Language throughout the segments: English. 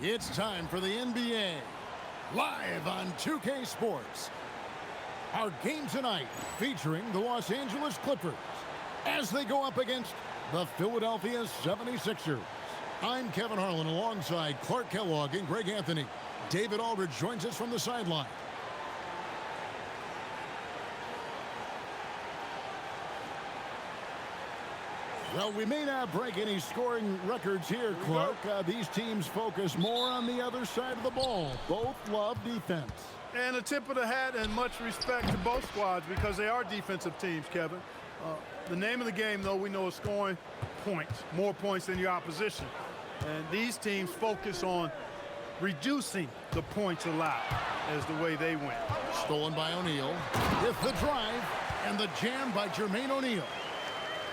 It's time for the NBA, live on 2K Sports. Our game tonight featuring the Los Angeles Clippers as they go up against the Philadelphia 76ers. I'm Kevin Harlan alongside Clark Kellogg and Greg Anthony. David Aldridge joins us from the sideline. Well, we may not break any scoring records here, Clark. These teams focus more on the other side of the ball. Both love defense. And a tip of the hat and much respect to both squads because they are defensive teams, Kevin. The name of the game, though, we know is scoring points, more points than your opposition. And these teams focus on reducing the points allowed as the way they win. Stolen by O'Neal. With the drive and the jam by Jermaine O'Neal.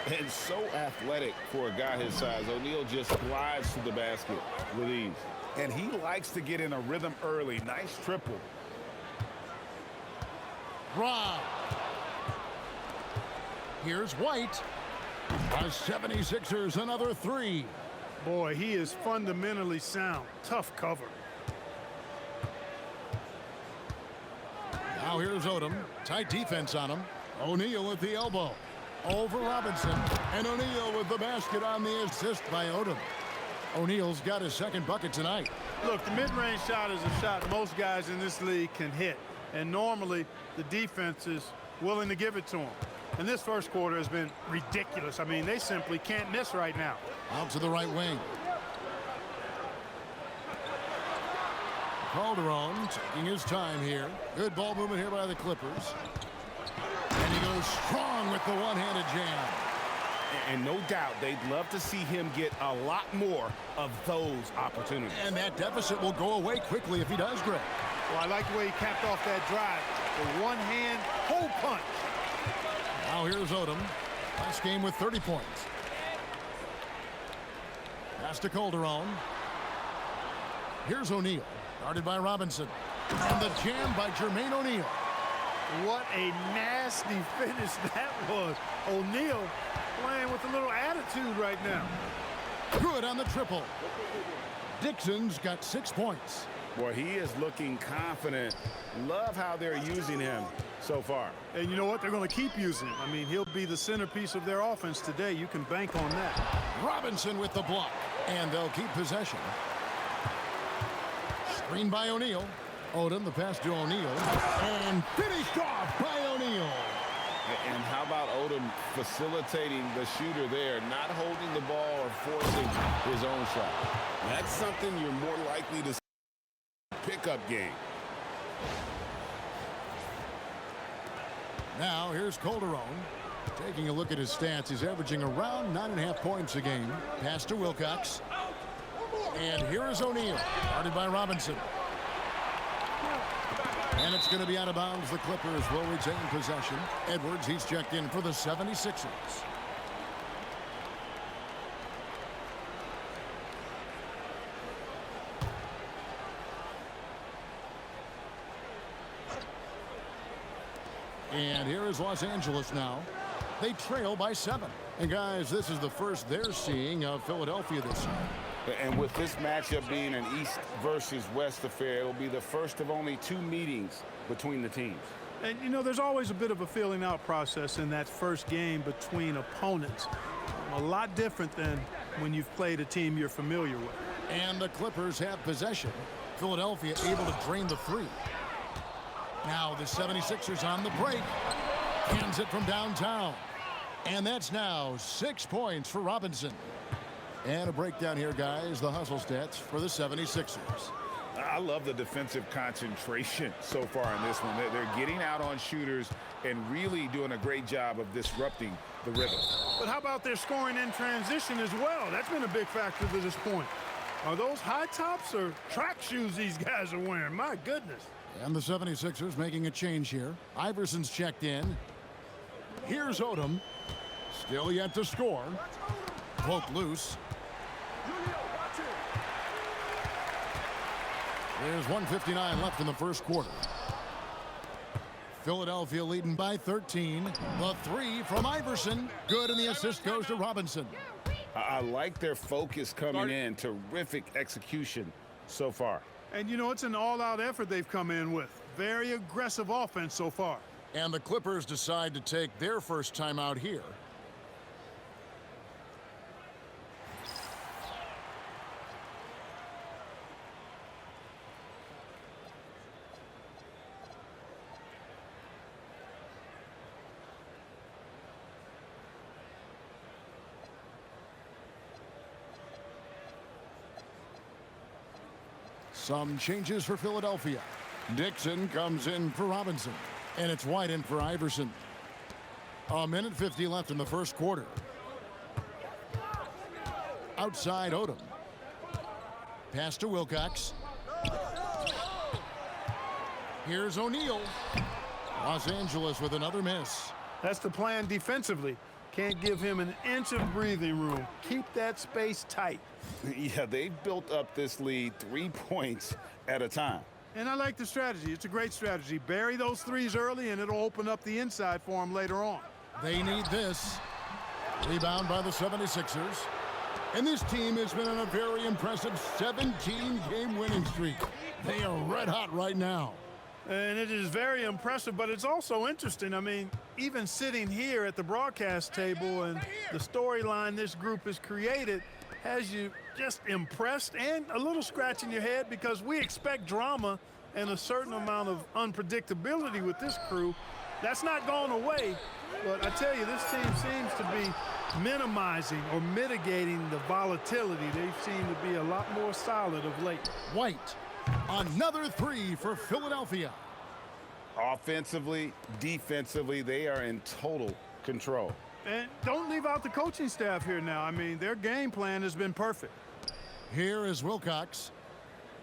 And so athletic for a guy his size. O'Neal just glides to the basket with ease. And he likes to get in a rhythm early. Nice triple. Rob. Here's White. The 76ers another three. Boy, he is fundamentally sound. Tough cover. Now here's Odom. Tight defense on him. O'Neal with the elbow. Over Robinson. And O'Neal with the basket on the assist by Odom. O'Neal's got his second bucket tonight. Look, the mid-range shot is a shot most guys in this league can hit. And normally, the defense is willing to give it to him. And this first quarter has been ridiculous. I mean, they simply can't miss right now. Out to the right wing. Calderon taking his time here. Good ball movement here by the Clippers. And he goes strong with the one-handed jam. And no doubt they'd love to see him get a lot more of those opportunities. And that deficit will go away quickly if he does, Greg. Well, I like the way he capped off that drive. The one-hand hole punch. Now here's Odom. Last game with 30 points. Pass to Calderon. Here's O'Neal. Guarded by Robinson. And the jam by Jermaine O'Neal. What a nasty finish that was. O'Neal playing with a little attitude right now. Good on the triple. Dixon's got 6 points. Boy, he is looking confident. Love how they're using him so far. And you know what? They're going to keep using him. I mean, he'll be the centerpiece of their offense today. You can bank on that. Robinson with the block. And they'll keep possession. Screen by O'Neal. Odom, the pass to O'Neal. And finished off by O'Neal. And how about Odom facilitating the shooter there, not holding the ball or forcing his own shot? That's something you're more likely to see in a pickup game. Now here's Calderon. Taking a look at his stats, he's averaging around 9.5 points a game. Pass to Wilcox. And here is O'Neal, guarded by Robinson. And it's going to be out of bounds. The Clippers will retain possession. Edwards, he's checked in for the 76ers. And here is Los Angeles now. They trail by 7. And guys, this is the first they're seeing of Philadelphia this year. And with this matchup being an East versus West affair, it'll be the first of only 2 meetings between the teams. And, you know, there's always a bit of a filling out process in that first game between opponents. A lot different than when you've played a team you're familiar with. And the Clippers have possession. Philadelphia able to drain the three. Now the 76ers on the break. Hands it from downtown. And that's now 6 points for Robinson. And a breakdown here, guys. The hustle stats for the 76ers. I love the defensive concentration so far in this one. They're getting out on shooters and really doing a great job of disrupting the rhythm. But how about their scoring in transition as well? That's been a big factor to this point. Are those high tops or track shoes these guys are wearing? My goodness. And the 76ers making a change here. Iverson's checked in. Here's Odom. Still yet to score. Poke loose. There's 1:59 left in the first quarter. Philadelphia leading by 13. The three from Iverson. Good, and the assist goes to Robinson. I like their focus coming in. Terrific execution so far. And, you know, it's an all-out effort they've come in with. Very aggressive offense so far. And the Clippers decide to take their first time out here. Some changes for Philadelphia. Dixon comes in for Robinson. And it's White in for Iverson. A minute 50 left in the first quarter. Outside Odom. Pass to Wilcox. Here's O'Neal. Los Angeles with another miss. That's the plan defensively. Can't give him an inch of breathing room. Keep that space tight. Yeah, they've built up this lead 3 points at a time. And I like the strategy. It's a great strategy. Bury those threes early, and it'll open up the inside for them later on. They need this. Rebound by the 76ers. And this team has been on a very impressive 17-game winning streak. They are red hot right now. And it is very impressive, but it's also interesting. I mean, even sitting here at the broadcast table and the storyline this group has created has you just impressed and a little scratch in your head, because we expect drama and a certain amount of unpredictability with this crew. That's not gone away, but I tell you, this team seems to be minimizing or mitigating the volatility. They seem to be a lot more solid of late. White. Another three for Philadelphia. Offensively, defensively, they are in total control. And don't leave out the coaching staff here now. I mean, their game plan has been perfect. Here is Wilcox.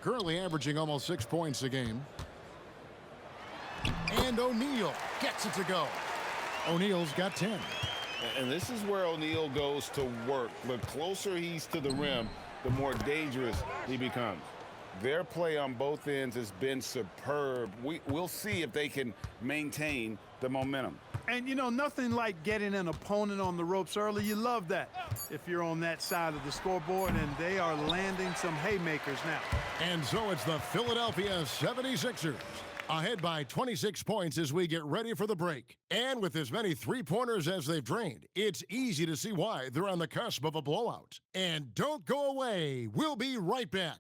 Currently averaging almost 6 points a game. And O'Neal gets it to go. O'Neal's got 10. And this is where O'Neal goes to work. The closer he's to the rim, the more dangerous he becomes. Their play on both ends has been superb. We'll see if they can maintain the momentum. And, you know, nothing like getting an opponent on the ropes early. You love that if you're on that side of the scoreboard, and they are landing some haymakers now. And so it's the Philadelphia 76ers ahead by 26 points as we get ready for the break. And with as many three-pointers as they've drained, it's easy to see why they're on the cusp of a blowout. And don't go away. We'll be right back.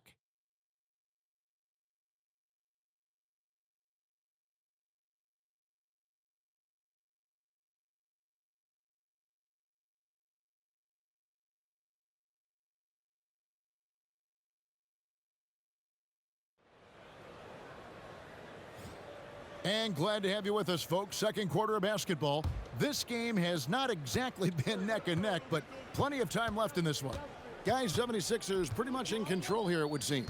And glad to have you with us, folks. Second quarter of basketball. This game has not exactly been neck and neck, but plenty of time left in this one. Guys, 76ers pretty much in control here, it would seem.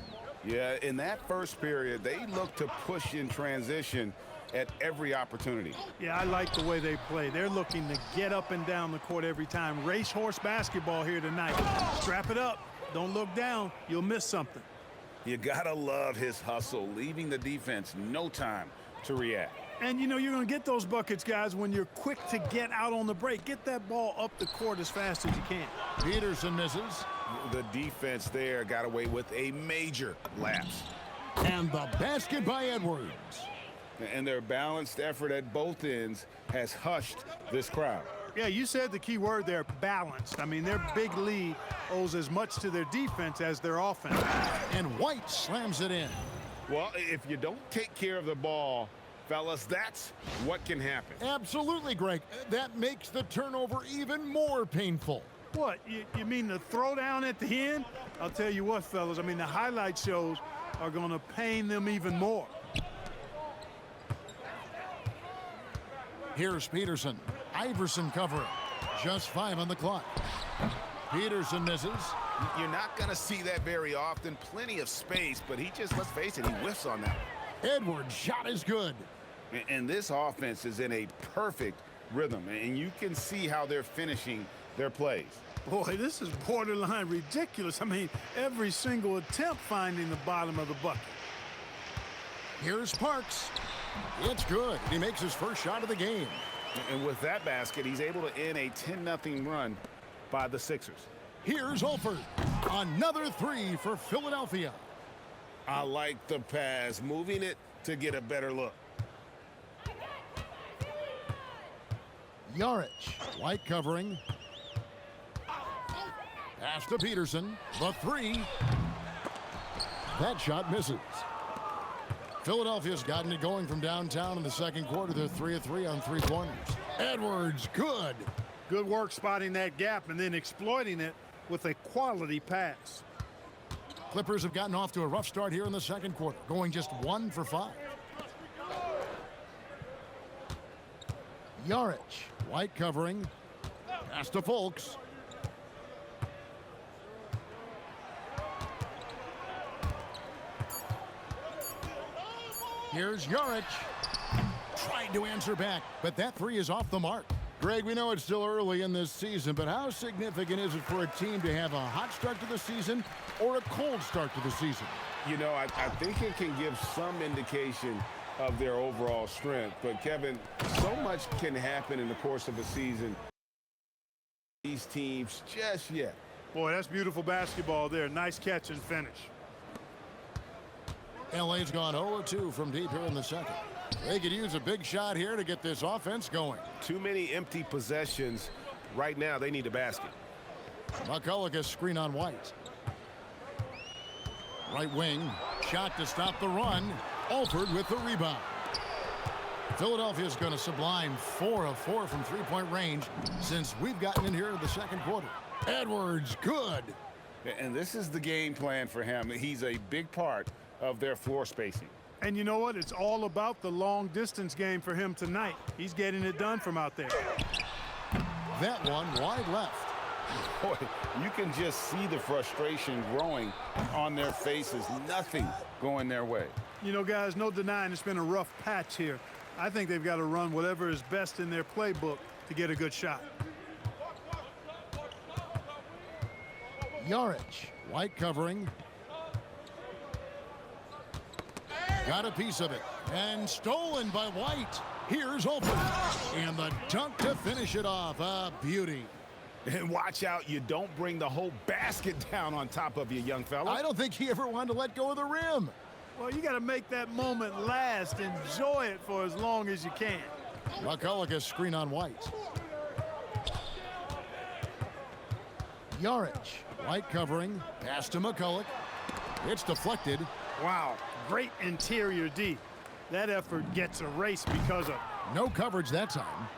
Yeah, in that first period, they looked to push in transition at every opportunity. Yeah, I like the way they play. They're looking to get up and down the court every time. Racehorse basketball here tonight. Strap it up. Don't look down. You'll miss something. You gotta love his hustle, leaving the defense no time to react. And, you know, you're going to get those buckets, guys, when you're quick to get out on the break. Get that ball up the court as fast as you can. Peterson misses. The defense there got away with a major lapse. And the basket by Edwards. And their balanced effort at both ends has hushed this crowd. Yeah, you said the key word there, balanced. I mean, their big lead owes as much to their defense as their offense. And White slams it in. Well, if you don't take care of the ball, fellas, that's what can happen. Absolutely, Greg. That makes the turnover even more painful. What, you mean the throwdown at the end? I'll tell you what, fellas, I mean, the highlight shows are going to pain them even more. Here's Peterson. Iverson covering. Just 5 on the clock. Peterson misses. You're not going to see that very often. Plenty of space, but he just, let's face it, he whiffs on that. Edwards' shot is good. And this offense is in a perfect rhythm, and you can see how they're finishing their plays. Boy, this is borderline ridiculous. I mean, every single attempt finding the bottom of the bucket. Here's Parks. It's good. He makes his first shot of the game. And with that basket, he's able to end a 10-0 run by the Sixers. Here's Holford. Another three for Philadelphia. I like the pass, moving it to get a better look. Yarich, white covering. Pass to Peterson. The three. That shot misses. Philadelphia's gotten it going from downtown in the second quarter. They're 3 of 3 on three-pointers. Edwards, good. Good work spotting that gap and then exploiting it with a quality pass. Clippers have gotten off to a rough start here in the second quarter, going just 1 for 5. Yarich, white covering. Pass to Fultz. Here's Yarich. Tried to answer back, but that three is off the mark. Greg, we know it's still early in this season, but how significant is it for a team to have a hot start to the season or a cold start to the season? You know, I think it can give some indication of their overall strength. But, Kevin, so much can happen in the course of a season. These teams just yet. Boy, that's beautiful basketball there. Nice catch and finish. LA's gone 0-2 from deep here in the second. They could use a big shot here to get this offense going. Too many empty possessions. Right now, they need a basket. McCulloch a screen on White. Right wing. Shot to stop the run. Alford with the rebound. Philadelphia's going to sublime 4 of 4 from three-point range since we've gotten in here in the second quarter. Edwards, good. And this is the game plan for him. He's a big part of their floor spacing. And you know what? It's all about the long-distance game for him tonight. He's getting it done from out there. That one wide left. Boy, you can just see the frustration growing on their faces. Nothing going their way. You know, guys, no denying it's been a rough patch here. I think they've got to run whatever is best in their playbook to get a good shot. Yarich, white covering. Got a piece of it. And stolen by White. Here's Alford. And the dunk to finish it off. A beauty. And watch out, you don't bring the whole basket down on top of you, young fella. I don't think he ever wanted to let go of the rim. Well, you got to make that moment last. Enjoy it for as long as you can. McCulloch a screen on White. Yarich, White covering. Pass to McCulloch. It's deflected. Wow, great interior D. That effort gets erased because of no coverage that time.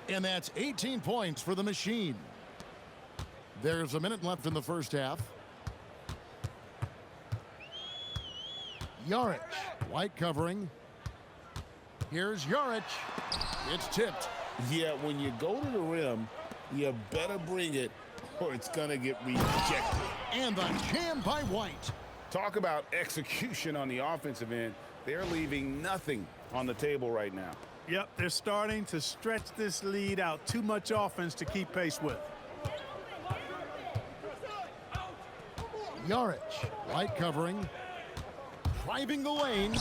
And that's 18 points for the Machine. There's a minute left in the first half. Yarich, white covering. Here's Yarich. It's tipped. Yeah, when you go to the rim, you better bring it or it's going to get rejected. And the jam by White. Talk about execution on the offensive end. They're leaving nothing on the table right now. Yep, they're starting to stretch this lead out. Too much offense to keep pace with. Yarich, white covering. Driving the lane.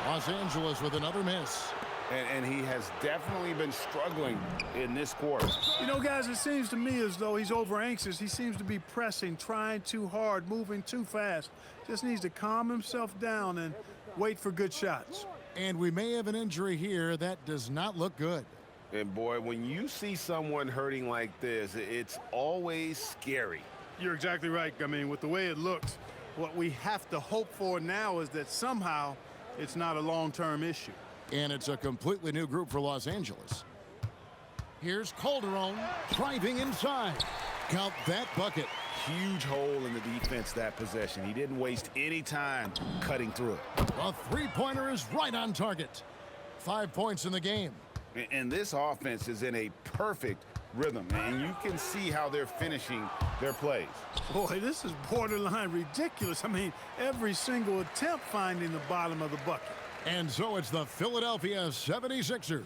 Los Angeles with another miss. And he has definitely been struggling in this quarter. You know, guys, it seems to me as though he's over anxious. He seems to be pressing, trying too hard, moving too fast. Just needs to calm himself down and wait for good shots. And we may have an injury here that does not look good. And boy, when you see someone hurting like this, it's always scary. You're exactly right. I mean, with the way it looks, what we have to hope for now is that somehow it's not a long-term issue. And it's a completely new group for Los Angeles. Here's Calderon driving inside. Count that bucket. Huge hole in the defense that possession. He didn't waste any time cutting through it. A three-pointer is right on target. 5 points in the game. And this offense is in a perfect rhythm, and you can see how they're finishing their plays. Boy, this is borderline ridiculous. I mean, every single attempt finding the bottom of the bucket. And so it's the Philadelphia 76ers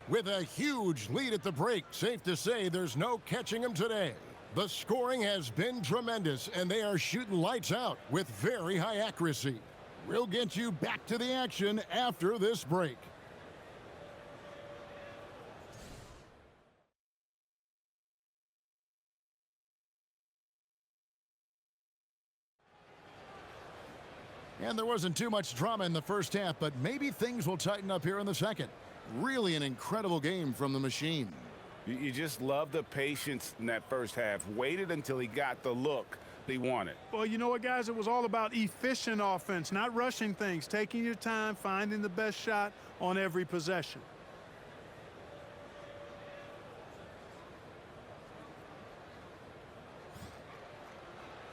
with a huge lead at the break. Safe to say there's no catching them today. The scoring has been tremendous, and they are shooting lights out with very high accuracy. We'll get you back to the action after this break. And there wasn't too much drama in the first half, but maybe things will tighten up here in the second. Really an incredible game from the machine. You just love the patience in that first half. Waited until he got the look he wanted. Well, you know what, guys? It was all about efficient offense, not rushing things, taking your time, finding the best shot on every possession.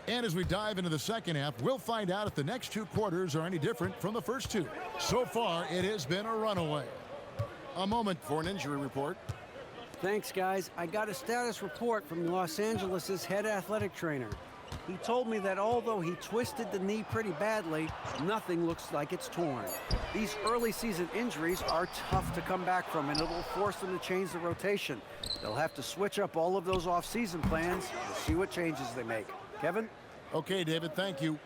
And as we dive into the second half, we'll find out if the next two quarters are any different from the first two. So far, it has been a runaway. A moment for an injury report. Thanks, guys. I got a status report from Los Angeles' head athletic trainer. He told me that although he twisted the knee pretty badly, nothing looks like it's torn. These early season injuries are tough to come back from, and it'll force them to change the rotation. They'll have to switch up all of those off-season plans. We'll see what changes they make. Kevin? Okay, David, thank you.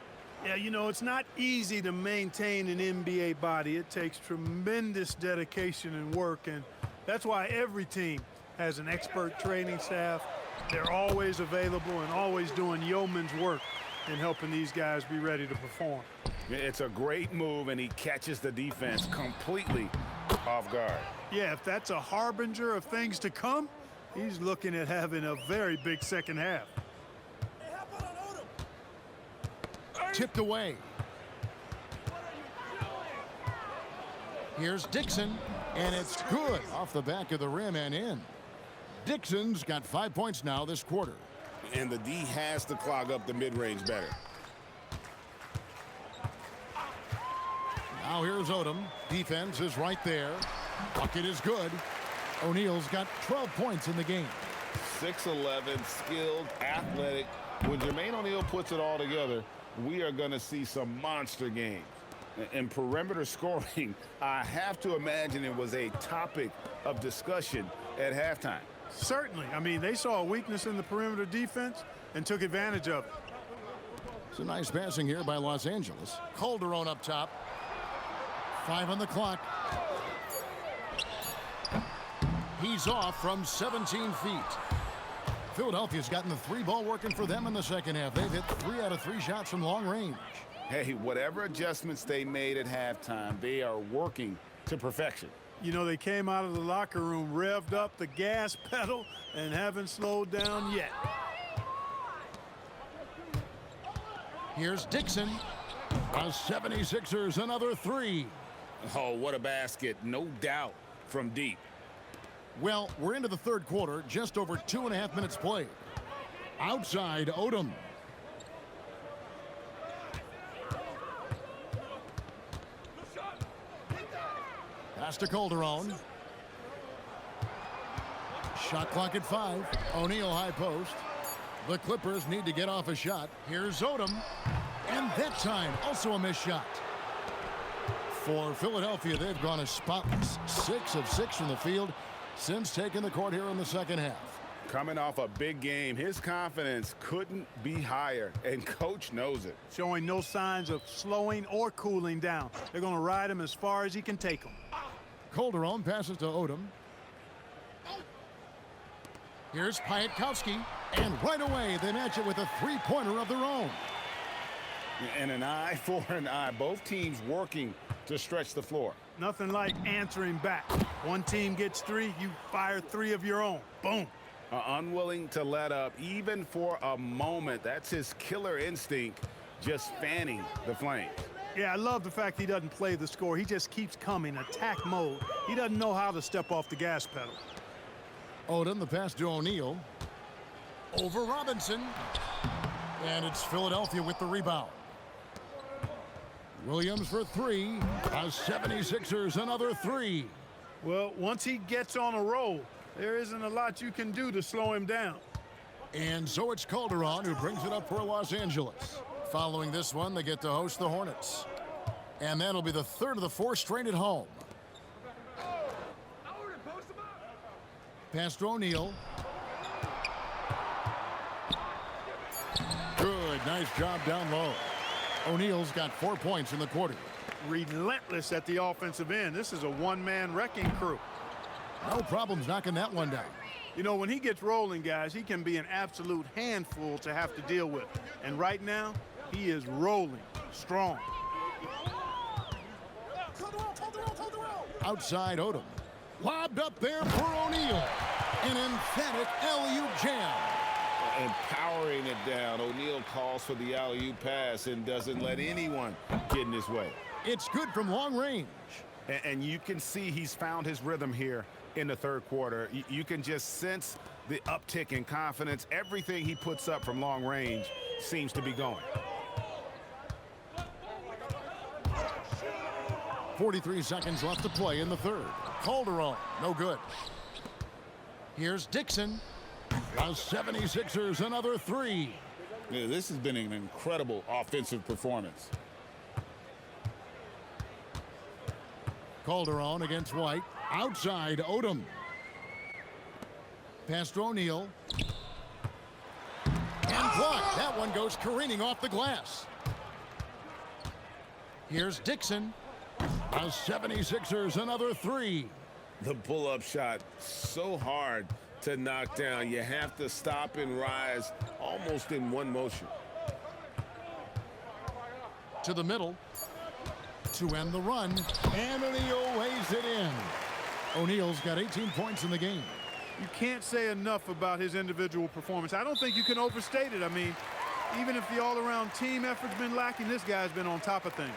Yeah, you know, it's not easy to maintain an NBA body. It takes tremendous dedication and work, and that's why every team has an expert training staff. They're always available and always doing yeoman's work in helping these guys be ready to perform. It's a great move, and he catches the defense completely off guard. Yeah, if that's a harbinger of things to come, he's looking at having a very big second half. Tipped away. Here's Dixon, and it's good off the back of the rim and in. Dixon's got 5 points now this quarter. And the D has to clog up the mid-range better. Now here's Odom. Defense is right there. Bucket is good. O'Neal's got 12 points in the game. 6'11", skilled, athletic. When Jermaine O'Neal puts it all together, we are going to see some monster games. And perimeter scoring, I have to imagine it was a topic of discussion at halftime. Certainly. I mean, they saw a weakness in the perimeter defense and took advantage of it. It's a nice passing here by Los Angeles. Calderon up top. 5 on the clock. He's off from 17 feet. Philadelphia's gotten the three ball working for them in the second half. They've hit 3 out of 3 shots from long range. Hey, whatever adjustments they made at halftime, they are working to perfection. You know, they came out of the locker room, revved up the gas pedal, and haven't slowed down yet. Here's Dixon. The 76ers, another 3. Oh, what a basket. No doubt from deep. Well, we're into the third quarter, just over 2.5 minutes played. Outside, Odom. Pass to Calderon. Shot clock at 5. O'Neal high post. The Clippers need to get off a shot. Here's Odom. And that time, also a missed shot. For Philadelphia, they've gone a spotless 6 of 6 from the field since taking the court here in the second half. Coming off a big game, his confidence couldn't be higher, and coach knows it. Showing no signs of slowing or cooling down. They're going to ride him as far as he can take him. Calderon passes to Odom. Here's Piatkowski, and right away they match it with a three-pointer of their own. And an eye for an eye. Both teams working to stretch the floor. Nothing like answering back. One team gets 3, you fire 3 of your own. Boom. Unwilling to let up even for a moment. That's his killer instinct, just fanning the flames. Yeah, I love the fact he doesn't play the score. He just keeps coming, attack mode. He doesn't know how to step off the gas pedal. Odom, the pass to O'Neal. Over Robinson. And it's Philadelphia with the rebound. Williams for 3. The 76ers, another 3. Well, once he gets on a roll, there isn't a lot you can do to slow him down. And so it's Calderon who brings it up for Los Angeles. Following this one, they get to host the Hornets. And that'll be the third of the 4 straight at home. Pass to O'Neal. Good, nice job down low. O'Neal's got 4 points in the quarter. Relentless at the offensive end. This is a one-man wrecking crew. No problems knocking that one down. You know, when he gets rolling, guys, he can be an absolute handful to have to deal with. And right now, he is rolling strong. Outside Odom. Lobbed up there for O'Neal. An emphatic alley-oop jam. And powering it down, O'Neal calls for the alley-oop pass and doesn't let anyone get in his way. It's good from long range. And you can see he's found his rhythm here in the third quarter. You can just sense the uptick in confidence. Everything he puts up from long range seems to be going. 43 seconds left to play in the third. Calderon, no good. Here's Dixon. The 76ers another three. Yeah, this has been an incredible offensive performance. Calderon against White. Outside Odom. Pass to O'Neal. And blocked. That one goes careening off the glass. Here's Dixon. The 76ers another three. The pull-up shot, so hard to knock down. You have to stop and rise almost in one motion. To the middle. To end the run. And O'Neal weighs it in. O'Neal's got 18 points in the game. You can't say enough about his individual performance. I don't think you can overstate it. I mean, even if the all-around team effort's been lacking, this guy's been on top of things.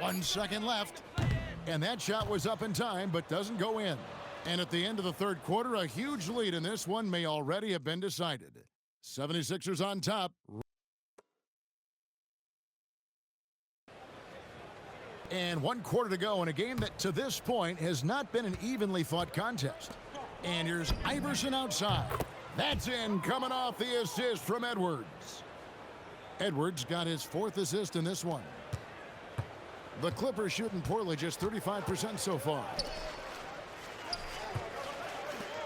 1 second left. And that shot was up in time, but doesn't go in. And at the end of the third quarter, a huge lead in this one may already have been decided. 76ers on top. And 1 quarter to go in a game that to this point has not been an evenly fought contest. And here's Iverson outside. That's in, coming off the assist from Edwards. Edwards got his 4th assist in this one. The Clippers shooting poorly, just 35% so far.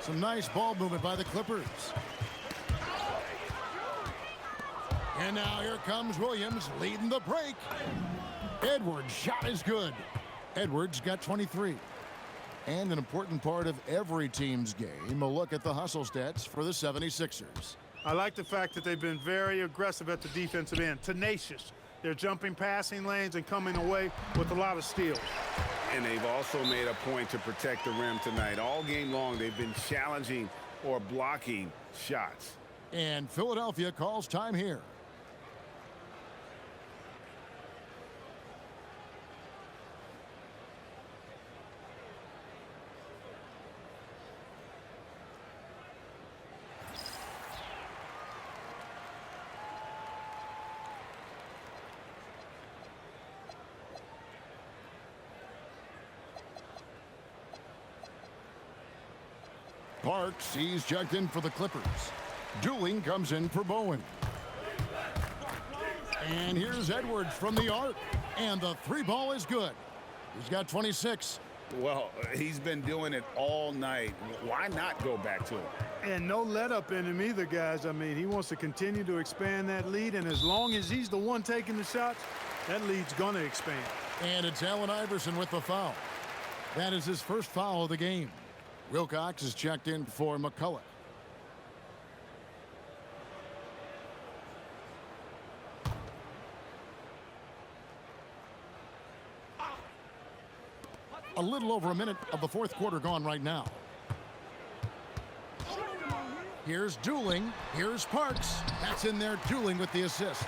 Some nice ball movement by the Clippers. And now here comes Williams leading the break. Edwards' shot is good. Edwards got 23. And an important part of every team's game, a look at the hustle stats for the 76ers. I like the fact that they've been very aggressive at the defensive end, tenacious. They're jumping passing lanes and coming away with a lot of steals. And they've also made a point to protect the rim tonight. All game long, they've been challenging or blocking shots. And Philadelphia calls time here. Parks, he's checked in for the Clippers. Dooling comes in for Bowen. And here's Edwards from the arc. And the 3-ball is good. He's got 26. Well, he's been doing it all night. Why not go back to it? And no let up in him either, guys. I mean, he wants to continue to expand that lead, and as long as he's the one taking the shots, that lead's going to expand. And it's Allen Iverson with the foul. That is his first foul of the game. Wilcox is checked in for McCullough. A little over a minute of the fourth quarter gone right now. Here's Dooling. Here's Parks. That's in there, Dooling with the assist.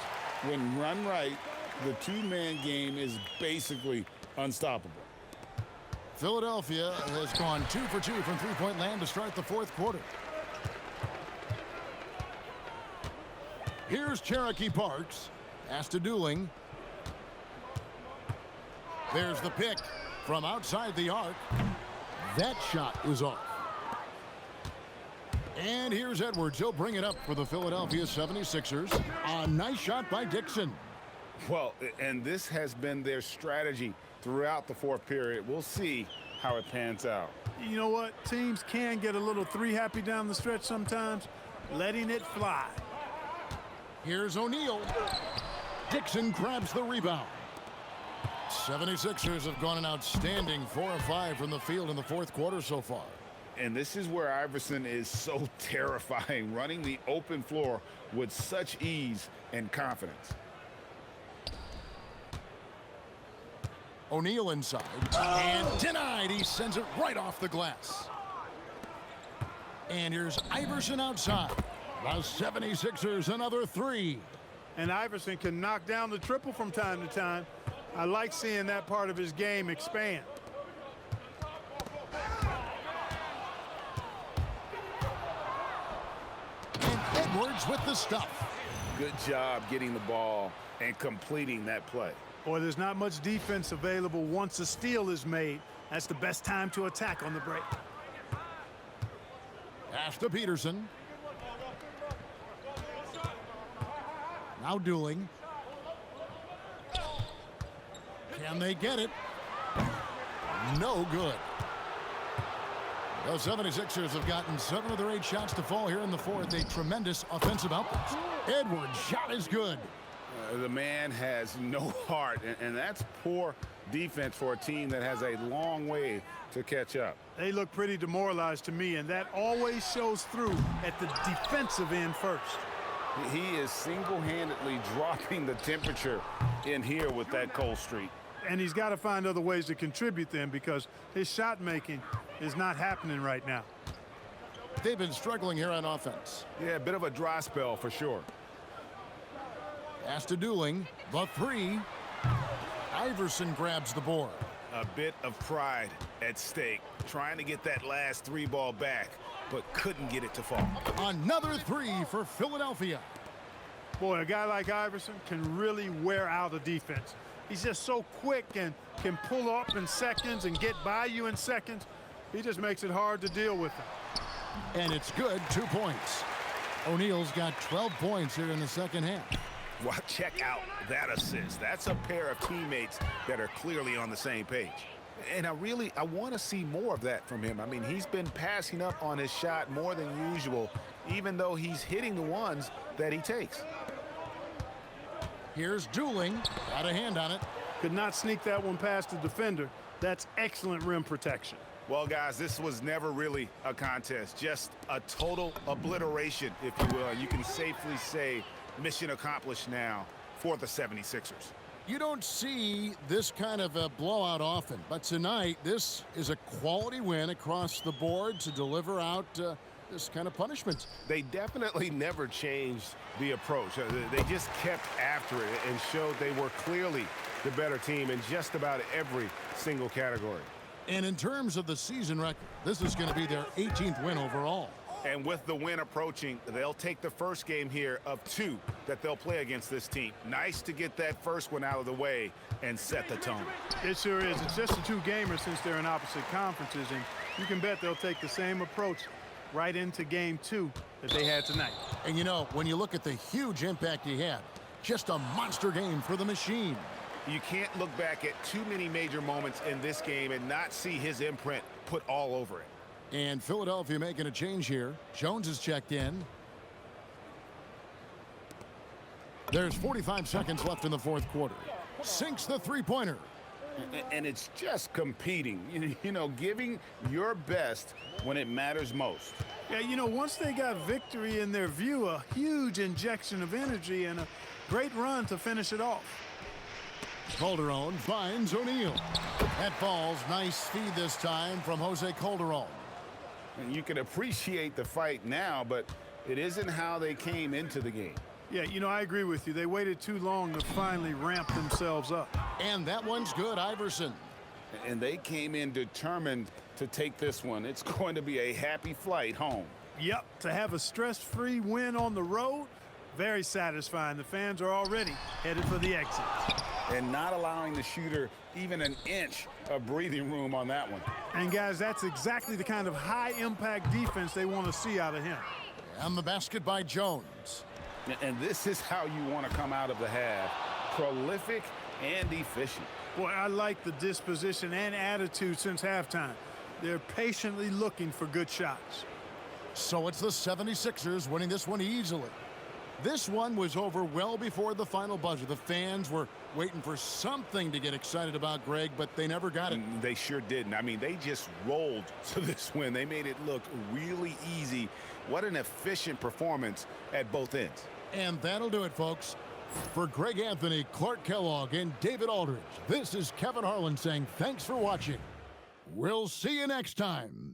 When run right, the two-man game is basically unstoppable. Philadelphia has gone 2 for 2 from three-point land to start the fourth quarter. Here's Cherokee Parks. Pass to Dooling. There's the pick from outside the arc. That shot is off. And here's Edwards. He'll bring it up for the Philadelphia 76ers. A nice shot by Dixon. Well, and this has been their strategy throughout the fourth period. We'll see how it pans out. You know what? Teams can get a little three-happy down the stretch sometimes, letting it fly. Here's O'Neal. Dixon grabs the rebound. 76ers have gone an outstanding 4 of 5 from the field in the fourth quarter so far. And this is where Iverson is so terrifying, running the open floor with such ease and confidence. O'Neal inside. And denied. He sends it right off the glass. And here's Iverson outside. The 76ers another three. And Iverson can knock down the triple from time to time. I like seeing that part of his game expand. And Edwards with the stuff. Good job getting the ball and completing that play. Boy, there's not much defense available once a steal is made. That's the best time to attack on the break. Pass to Peterson. Now Dooling. Can they get it? No good. The 76ers have gotten 7 of their 8 shots to fall here in the fourth. A tremendous offensive outburst. Edwards' shot is good. The man has no heart, and that's poor defense for a team that has a long way to catch up. They look pretty demoralized to me, and that always shows through at the defensive end first. He is single-handedly dropping the temperature in here with that cold streak. And he's got to find other ways to contribute then, because his shot making is not happening right now. They've been struggling here on offense. Yeah, a bit of a dry spell for sure. Pass to Dooling. The three. Iverson grabs the board. A bit of pride at stake, trying to get that last 3 ball back, but couldn't get it to fall. Another three for Philadelphia. Boy, a guy like Iverson can really wear out a defense. He's just so quick and can pull up in seconds and get by you in seconds. He just makes it hard to deal with him. And it's good, 2 points. O'Neal's got 12 points here in the second half. Well, check out that assist. That's a pair of teammates that are clearly on the same page. And I want to see more of that from him. I mean, he's been passing up on his shot more than usual, even though he's hitting the ones that he takes. Here's Dooling. Got a hand on it. Could not sneak that one past the defender. That's excellent rim protection. Well, guys, this was never really a contest, just a total obliteration, if you will. You can safely say mission accomplished now for the 76ers. You don't see this kind of a blowout often, but tonight this is a quality win across the board to deliver out this kind of punishment. They definitely never changed the approach. They just kept after it and showed they were clearly the better team in just about every single category. And in terms of the season record, this is going to be their 18th win overall. And with the win approaching, they'll take the first game here of 2 that they'll play against this team. Nice to get that first one out of the way and set the tone. It sure is. It's just a 2-gamer since they're in opposite conferences, and you can bet they'll take the same approach right into game 2 that they had tonight. And you know, when you look at the huge impact he had, just a monster game for the machine. You can't look back at too many major moments in this game and not see his imprint put all over it. And Philadelphia making a change here. Jones is checked in. There's 45 seconds left in the fourth quarter. Sinks the three-pointer. And it's just competing, you know, giving your best when it matters most. Yeah, you know, once they got victory in their view, a huge injection of energy and a great run to finish it off. Calderon finds O'Neal. That falls. Nice feed this time from Jose Calderon. And you can appreciate the fight now, but it isn't how they came into the game. Yeah, you know, I agree with you. They waited too long to finally ramp themselves up. And that one's good, Iverson. And they came in determined to take this one. It's going to be a happy flight home. Yep, to have a stress-free win on the road, very satisfying. The fans are already headed for the exit. And not allowing the shooter even an inch of breathing room on that one. And guys, that's exactly the kind of high-impact defense they want to see out of him. And the basket by Jones. And this is how you want to come out of the half. Prolific and efficient. Boy, I like the disposition and attitude since halftime. They're patiently looking for good shots. So it's the 76ers winning this one easily. This one was over well before the final buzzer. The fans were waiting for something to get excited about, Greg, but they never got it. They sure didn't. I mean, they just rolled to this win. They made it look really easy. What an efficient performance at both ends. And that'll do it, folks. For Greg Anthony, Clark Kellogg, and David Aldridge, this is Kevin Harlan saying thanks for watching. We'll see you next time.